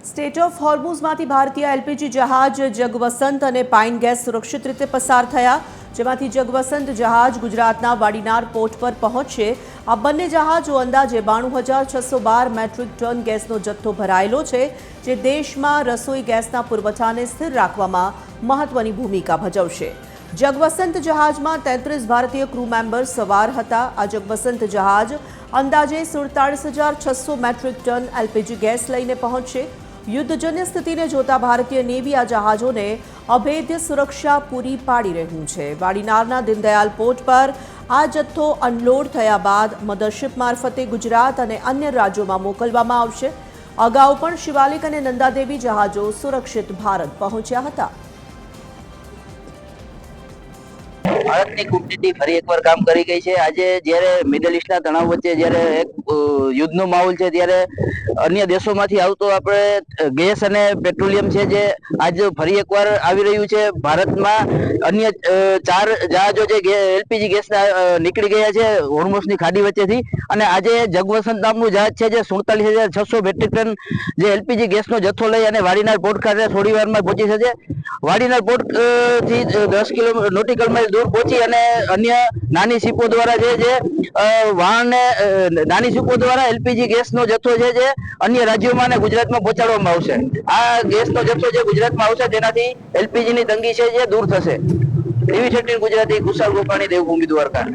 State of હોર્મુઝમાંથી ભારતીય LPG જહાજ જગવસંત અને પાઇન ગેસ સુરક્ષિત રીતે પસાર થયા, જેમાંથી જગવસંત જહાજ ગુજરાતના વાડીનાર પોર્ટ પર પહોંચશે। આ બંને જહાજો અંદાજે 92,612 મેટ્રિક ટન ગેસનો જથ્થો ભરાયેલો છે, જે દેશમાં રસોઈ ગેસના પુરવઠાને સ્થિર રાખવામાં મહત્વની ભૂમિકા ભજવશે। જગવસંત જહાજમાં 33 ભારતીય ક્રૂ મેમ્બર્સ સવાર હતા। આ જગવસંત જહાજ અંદાજે 47,600 મેટ્રિક ટન એલપીજી ગેસ લઈને પહોંચશે। યુદ્ધજન્ય સ્થિતિને જોતા ભારતીય નેવી આ જહાજોને અભેદ્ય સુરક્ષા પૂરી પાડી રહ્યું છે। વાડીનારના દીનદયાલ પોર્ટ પર આ જથ્થો અનલોડ થયા બાદ મધરશિપ મારફતે ગુજરાત અને અન્ય રાજ્યોમાં મોકલવામાં આવશે। અગાઉ પણ શિવાલિક અને નંદાદેવી જહાજો સુરક્ષિત ભારત પહોંચ્યા હતા। ભારતની કૂટનીતિ ફરી એકવાર કામ કરી ગઈ છે। આજે જ્યારે મિડલ ઈસ્ટના તણાવ વચ્ચે જ્યારે એક યુદ્ધનો માહોલ છે, ત્યારે અન્ય દેશોમાંથી આવતો આપણે ગેસ અને પેટ્રોલિયમ છે, જે આજે ફરી એકવાર આવી રહ્યું છે। ભારતમાં અન્ય 4 જહાજો જે એલપીજી ગેસના નીકળી ગયા છે હોર્મુઝની ખાડી વચ્ચેથી, અને આજે જગવસંત નામનું જહાજ છે જે 47,600 મેટ્રિક ટન જે એલપીજી ગેસનો જથ્થો લઈ અને વાડીનાર પોર્ટ ખાતે થોડી વારમાં પહોંચી શકે। વાડીનાર પોર્ટ થી 10 નોટિકલ માઇલ દૂર પહોંચી અને અન્ય નાની શિપો દ્વારા જે વાહનને નાની શિપો દ્વારા એલપીજી ગેસનો જથ્થો છે જે અન્ય રાજ્યોમાં અને ગુજરાતમાં પહોંચાડવામાં આવશે। આ ગેસનો જથ્થો જે ગુજરાતમાં આવશે તેનાથી એલપીજીની તંગી છે જે દૂર થશે। ટીવી 18 ગુજરાતી, કુશાલ ગોપાણી, દેવભૂમિ દ્વારકા।